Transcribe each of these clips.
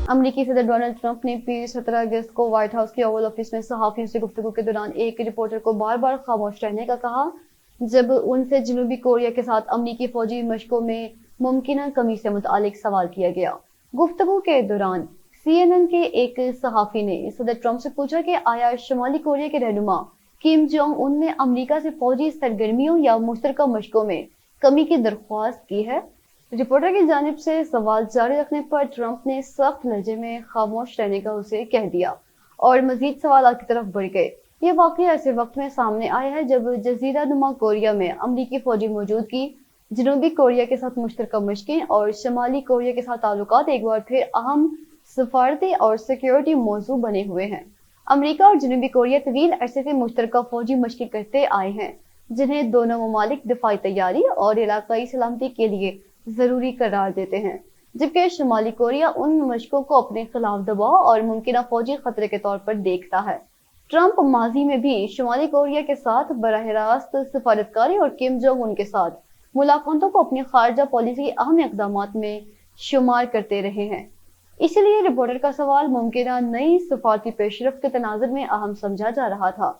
अमरीकी सदर Donald Trump ने पीर 17 अगस्त को व्हाइट हाउस के ओवल ऑफिस में सहाफियों से गुफ्तगू के दौरान एक रिपोर्टर को बार बार खामोश रहने का कहा जब उनसे जनूबी कोरिया के साथ अमरीकी फौजी मशकों में मुमकिन कमी से मुतालिक सवाल किया गया। गुफ्तगू के दौरान CNN के एक सहाफी ने सदर ट्रंप से पूछा कि आया शुमाली कोरिया के रहनुमा किम जोंग उन ने अमरीका से फौजी सरगर्मियों या मुश्तरका मशकों में कमी की दरख्वास्त की है। रिपोर्टर की जानिब से सवाल जारी रखने पर ट्रंप ने सख्त लहजे में खामोश रहने का उसे कह दिया और मजीद सवाल की तरफ बढ़ गए। ये वाकया ऐसे वक्त में सामने आया है जब जजीरा नुमा कोरिया में अमरीकी फौजी मौजूदगी, जनूबी कोरिया के साथ मुश्तरका मशकें और शुमाली कोरिया के साथ ताल्लुकात एक बार फिर अहम सफारती और सिक्योरिटी मौजू बने हुए हैं। अमरीका और जनूबी कोरिया तवील अरसे से मुश्तरका फौजी मशकें करते आए हैं, जिन्हें दोनों ममालिक दिफाई तैयारी और इलाकाई सलामती के लिए जरूरी करार देते हैं, जबकि शुमाली कोरिया उन मशकों को अपने खिलाफ दबाव और मुमकिन फौजी खतरे के तौर पर देखता है। ट्रंप माजी में भी शुमाली कोरिया के साथ बराह रास्त सिफारतकारी और किम जोंग उन के साथ मुलाकातों को अपनी खारजा पॉलिसी के अहम इक़दामात में शुमार करते रहे हैं। इसलिए रिपोर्टर का सवाल मुमकिन नई सफारती पेशरफ्त के तनाजुर में अहम समझा जा रहा था।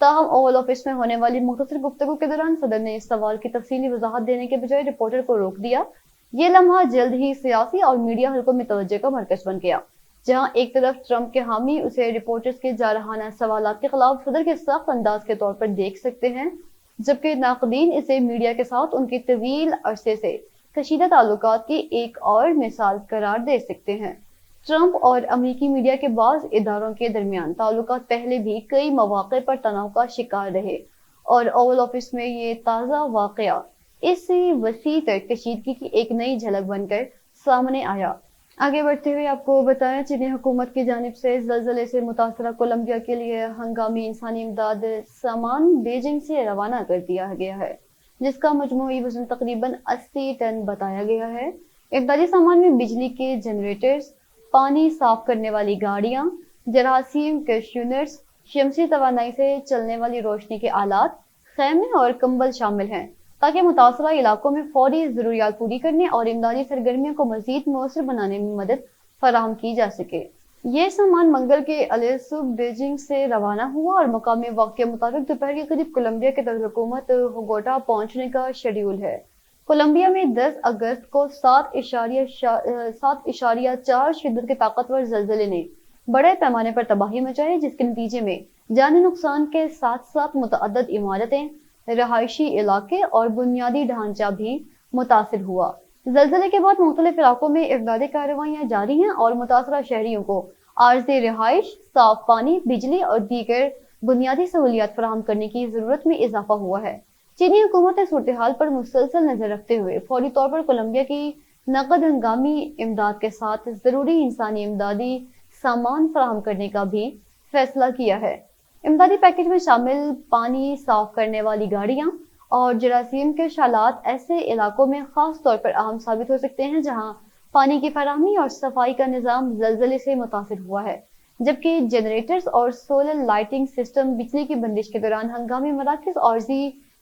ताहम ओवल ऑफिस में होने वाली मुख्तसर गुफ्तगू के दौरान सदर ने इस सवाल की तफसीली वजाहत देने के बजाय रिपोर्टर को रोक दिया। ये लम्हा जल्द ही सियासी और मीडिया हलकों में तवज्जो का मरकज बन गया, जहां एक तरफ ट्रंप के हामी उसे रिपोर्टर्स के जारहाना सवालात के खिलाफ सदर के सख्त अंदाज के तौर पर देख सकते हैं, जबकि नाकदीन इसे मीडिया के साथ उनकी तवील अरसे से कशीदा ताल्लुकात की एक और मिसाल करार दे सकते हैं। ट्रंप और अमरीकी मीडिया के बाज़ इदारों के दरमियान ताल्लुकात पहले भी कई मौक़े पर तनाव का शिकार रहे और ओवल ऑफिस में ये ताज़ा वाक़या इस वसी तर कशीदगी की एक नई झलक बनकर सामने आया। आगे बढ़ते हुए आपको बताया, चीनी हुकूमत की जानिब से ज़लज़ले से मुतासरा कोलंबिया के लिए हंगामी इंसानी इमदाद सामान बीजिंग से रवाना कर दिया गया है, जिसका मजमूई वज़न तकरीबन 80 टन बताया गया है। इमदादी सामान में बिजली के जनरेटर्स, पानी साफ करने वाली गाड़ियां, जरासीम कैशनर्स, शमसी तवानाई से चलने वाली रोशनी के आलात, खैमे और कंबल शामिल हैं, ताकि मुतासरा इलाकों में फौरी जरूरियात पूरी करने और इमदादी सरगर्मियों को मजीद मौसर बनाने में मदद फराहम की जा सके। ये सामान मंगल के अले सुबह बीजिंग से रवाना हुआ और मकामी वक्त के मुताबिक दोपहर के करीब कोलंबिया के दारुल-हुकूमत बोगोटा पहुंचने का शेड्यूल है। कोलंबिया में 10 अगस्त को 7.4 शिद्दत के ताकतवर ज़लज़ले ने बड़े पैमाने पर तबाही मचाई, जिसके नतीजे में जानी नुकसान के साथ साथ मुतअद्दिद इमारतें, रहायशी इलाके और बुनियादी ढांचा भी मुतासिर हुआ। ज़लज़ले के बाद मुख्तलिफ इलाकों में इमदादी कार्रवाइयाँ जारी हैं और मुतासरा शहरियों को आर्ज़ी रिहाइश, साफ पानी, बिजली और दीगर बुनियादी सहूलियात फराहम करने की ज़रूरत में इजाफा हुआ है। चीनी हुकूमत ने सूरत हाल पर मुसलसल नजर रखते हुए फौरी तौर पर कोलंबिया की नकद हंगामी इमदाद के साथ जरूरी इंसानी इमदादी सामान फराहम करने का भी फैसला किया है। इमदादी पैकेज में शामिल पानी साफ करने वाली गाड़ियां और जरासीम के शालात ऐसे इलाकों में खास तौर पर अहम साबित हो सकते हैं जहां पानी की फराहमी और सफाई का निज़ाम ज़लज़ले से मुतासिर हुआ है, जबकि जनरेटर्स और सोलर लाइटिंग सिस्टम बिजली की बंदिश के दौरान हंगामी मराकज़ और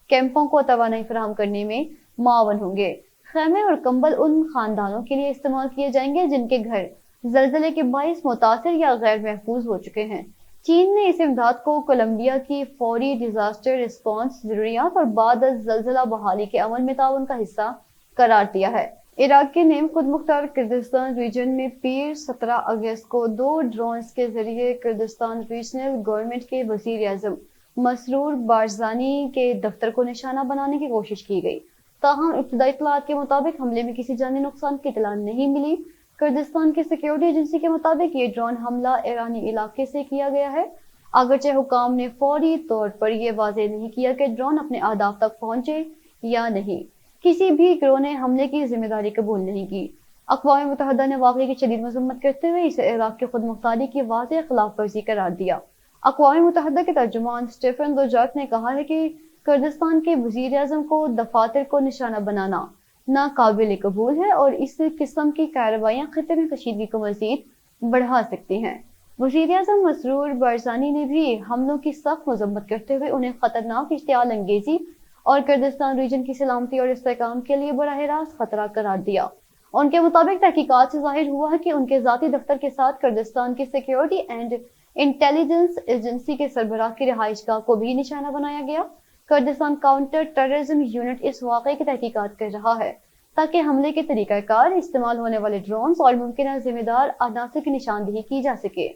कैंपों को तवानाई फराहम करने में मुआवन होंगे। खैमे और कंबल उन खानदानों के लिए इस्तेमाल किए जाएंगे जिनके घर ज़लज़ले के बाइस मुतासिर या गैर महफूज हो चुके हैं। चीन ने इस इमदाद को कोलंबिया की फौरी डिजास्टर रिस्पॉन्स जरूरियात और बाद ज़लज़ला बहाली के अमल में ताउन का हिस्सा करार दिया है। इराक के नेम खुद मुख्तार कुर्दिस्तान रीजन में पीर 17 अगस्त को 2 ड्रोन्स के जरिए कुर्दिस्तान रीजनल गवर्नमेंट के वजीर आज़म मसरूर बारज़ानी के दफ्तर को निशाना बनाने की कोशिश की गई। ताहम इब्तदाई इत्तलात के मुताबिक हमले में किसी जानी नुकसान की इत्तला नहीं मिली। कुर्दिस्तान की सिक्योरिटी एजेंसी के मुताबिक ये ड्रोन हमला ईरानी इलाके से किया गया है, अगरचे हुकाम ने फौरी तौर पर यह वाज़ेह नहीं किया कि ड्रोन अपने अहदाफ तक पहुंचे या नहीं। किसी भी गिरोह ने हमले की जिम्मेदारी कबूल नहीं की। अक़वाम मुत्तहिदा ने वाक़ये की शदीद मज़म्मत करते हुए इसे इराक की खुद मुख्तारी की वाज़ेह खिलाफ वर्जी करार दिया। अक़वाम मुत्तहिदा के तर्जुमान स्टीफन दुजार्क ने कहा है कि कुर्दिस्तान के वज़ीर आज़म को दफातर को निशाना बनाना नाकाबिल कबूल है और इस किस्म की कार्रवाइयाँ खित्ते में कशीदगी को मज़ीद बढ़ा सकती हैं। वज़ीर आज़म मसरूर बारज़ानी ने भी हमलों की सख्त मज़म्मत करते हुए उन्हें खतरनाक इश्तिआल अंगेज़ी और कुर्दिस्तान रीजन की सलामती और इस्तेहकाम के लिए बराह रास्त खतरा करार दिया। ان کے مطابق تحقیقات سے ظاہر ہوا ہے کہ ان کے ذاتی دفتر کے ساتھ کردستان کی سیکیورٹی اینڈ انٹیلیجنس ایجنسی کے سربراہ کی رہائش گاہ کو بھی نشانہ بنایا گیا۔ کردستان کاؤنٹر ٹیررزم یونٹ اس واقعے کی تحقیقات کر رہا ہے تاکہ حملے کے طریقہ کار، استعمال ہونے والے ڈرونز اور ممکنہ ذمہ دار عناصر کی نشاندہی کی جا سکے۔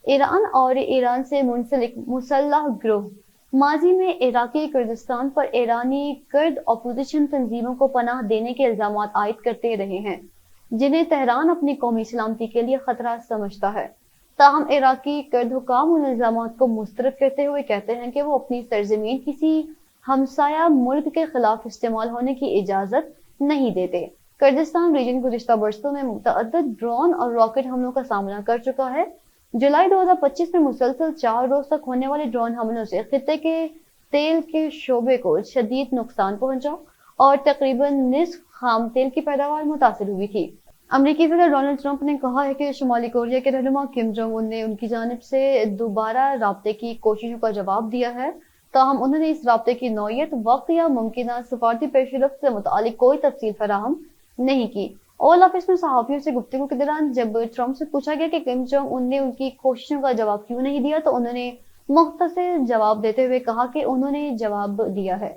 ایران اور ایران سے منسلک مسلح گروہ ماضی میں عراقی کردستان پر ایرانی کرد اپوزیشن تنظیموں کو پناہ دینے کے الزامات عائد کرتے رہے ہیں، جنہیں تہران اپنی قومی سلامتی کے لیے خطرہ سمجھتا ہے۔ تاہم عراقی کرد حکام ان الزامات کو مسترد کرتے ہوئے کہتے ہیں کہ وہ اپنی سرزمین کسی ہمسایہ ملک کے خلاف استعمال ہونے کی اجازت نہیں دیتے۔ کردستان ریجن گزشتہ برسوں میں متعدد ڈرون اور راکٹ حملوں کا سامنا کر چکا ہے۔ جولائی 2025 میں مسلسل 4 روز تک ہونے والے ڈرون حملوں سے خطے کے تیل کے شعبے کو شدید نقصان پہنچا اور تقریباً نصف خام تیل کی پیداوار متاثر ہوئی تھی۔ امریکی صدر ڈونلڈ ٹرمپ نے کہا ہے کہ شمالی کوریا کے رہنما کم جونگ ان نے ان کی جانب سے دوبارہ رابطے کی کوششوں کا جواب دیا ہے، تاہم انہوں نے اس رابطے کی نوعیت، وقت یا ممکنہ سفارتی پیش رفت سے متعلق کوئی تفصیل فراہم نہیں کی۔ اوول آفس میں صحافیوں سے گفتگو کے دوران جب ٹرمپ سے پوچھا گیا کہ کم جونگ ان نے ان کی کوششوں کا جواب کیوں نہیں دیا تو انہوں نے مختصر جواب دیتے ہوئے کہا کہ انہوں نے جواب دیا ہے۔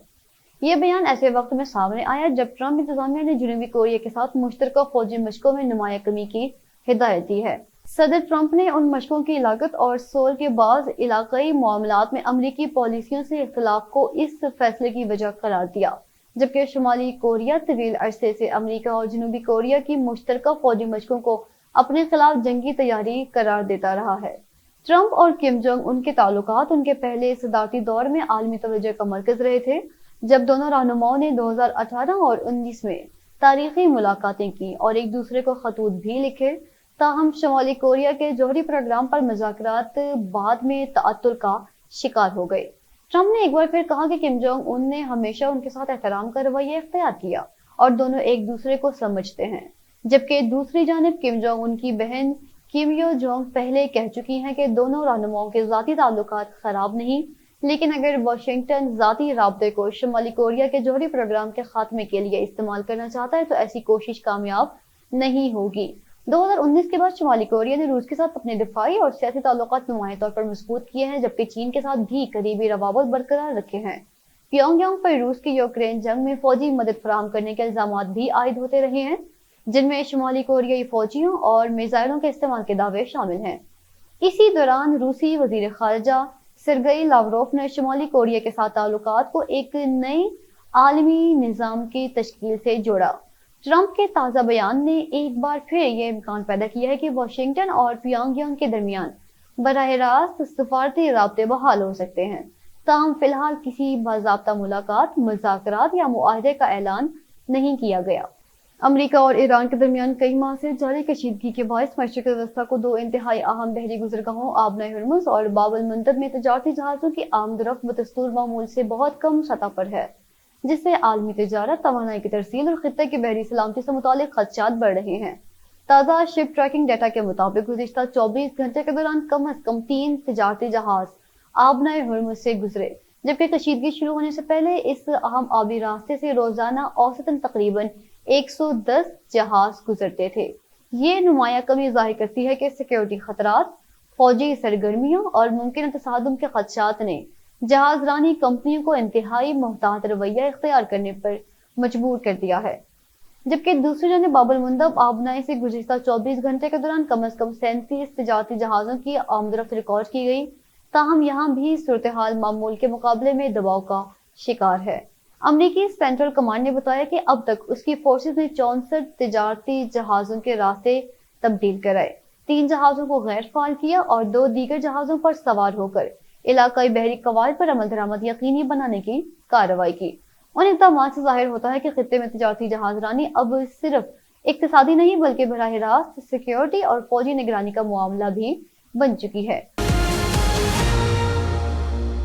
یہ بیان ایسے وقت میں سامنے آیا جب ٹرمپ انتظامیہ نے جنوبی کوریا کے ساتھ مشترکہ فوجی مشقوں میں نمایاں کمی کی ہدایت دی ہے۔ صدر ٹرمپ نے ان مشقوں کی لاگت اور سول کے بعض علاقائی معاملات میں امریکی پالیسیوں سے اختلاف کو اس فیصلے کی وجہ قرار دیا، جبکہ شمالی کوریا طویل عرصے سے امریکہ اور جنوبی کوریا کی مشترکہ فوجی مشقوں کو اپنے خلاف جنگی تیاری قرار دیتا رہا ہے۔ ٹرمپ اور کم جونگ ان کے تعلقات ان کے پہلے صدارتی دور میں عالمی توجہ کا مرکز رہے تھے، جب دونوں رہنماؤں نے 2018 اور 2019 میں تاریخی ملاقاتیں کی اور ایک دوسرے کو خطوط بھی لکھے۔ تاہم شمالی کوریا کے جوہری پروگرام پر مذاکرات بعد میں تعطل کا شکار ہو گئے۔ ٹرمپ نے ایک بار پھر کہا کہ کم جونگ ان نے ہمیشہ ان کے ساتھ احترام کا رویہ اختیار کیا اور دونوں ایک دوسرے کو سمجھتے ہیں، جبکہ دوسری جانب کم جونگ ان کی بہن کم یو جونگ پہلے کہہ چکی ہیں کہ دونوں رہنماؤں کے ذاتی تعلقات خراب نہیں، لیکن اگر واشنگٹن ذاتی رابطے کو شمالی کوریا کے جوہری پروگرام کے خاتمے کے لیے استعمال کرنا چاہتا ہے تو ایسی کوشش کامیاب نہیں ہوگی۔ 2019 کے بعد شمالی کوریا نے روس کے ساتھ اپنے دفاعی اور سیاسی تعلقات نمایاں طور پر مضبوط کیے ہیں، جبکہ چین کے ساتھ بھی قریبی روابط برقرار رکھے ہیں۔ پیونگ یانگ پر روس کی یوکرین جنگ میں فوجی مدد فراہم کرنے کے الزامات بھی عائد ہوتے رہے ہیں، جن میں شمالی کوریائی فوجیوں اور میزائلوں کے استعمال کے دعوے شامل ہیں۔ اسی دوران روسی وزیر خارجہ سرگئی لاوروف نے شمالی کوریا کے ساتھ تعلقات کو ایک نئے عالمی نظام کی تشکیل سے جوڑا۔ ٹرمپ کے تازہ بیان نے ایک بار پھر یہ امکان پیدا کیا ہے کہ واشنگٹن اور پیونگ یانگ کے درمیان براہ راست سفارتی رابطے بحال ہو سکتے ہیں، تاہم فی الحال کسی باضابطہ ملاقات، مذاکرات یا معاہدے کا اعلان نہیں کیا گیا۔ امریکہ اور ایران کے درمیان کئی ماہ سے جاری کشیدگی کے باعث مشرق وسطیٰ کو دو انتہائی اہم بحری گزرگاہوں آبنۂ ہرمز اور باب المندب میں تجارتی جہازوں کی آمد و رفت بدستور معمول سے بہت کم سطح پر ہے، جس سے عالمی تجارت، توانائی کی ترسیل اور خطے کی بحری سلامتی سے متعلق خدشات بڑھ رہے ہیں۔ تازہ شپ ٹریکنگ ڈیٹا کے مطابق گزشتہ 24 گھنٹے کے دوران کم از کم 3 تجارتی جہاز آبنۂ ہرمز سے گزرے، جبکہ کشیدگی شروع ہونے سے پہلے اس اہم آبی راستے سے روزانہ اوسطاً تقریباً 110 جہاز گزرتے تھے۔ یہ نمایاں کمی ظاہر کرتی ہے کہ سیکیورٹی خطرات، فوجی سرگرمیوں اور ممکنہ تصادم کے خدشات نے جہاز رانی کمپنیوں کو انتہائی محتاط رویہ اختیار کرنے پر مجبور کر دیا ہے، جبکہ دوسری جانب باب المندب آبنائے سے گزشتہ 24 گھنٹے کے دوران کم از کم 37 تجارتی جہازوں کی آمد و رفت ریکارڈ کی گئی، تاہم یہاں بھی صورتحال معمول کے مقابلے میں دباؤ کا شکار ہے۔ امریکی سینٹرل کمانڈ نے بتایا کہ اب تک اس کی فورسز نے 64 تجارتی جہازوں کے راستے تبدیل کرائے، 3 جہازوں کو غیر فعال کیا اور 2 دیگر جہازوں پر سوار ہو کر علاقائی بحری قواعد پر عمل درآمد یقینی بنانے کی کارروائی کی۔ ان اقدامات سے ظاہر ہوتا ہے کہ خطے میں تجارتی جہاز رانی اب صرف اقتصادی نہیں بلکہ براہ راست سیکیورٹی اور فوجی نگرانی کا معاملہ بھی بن چکی ہے۔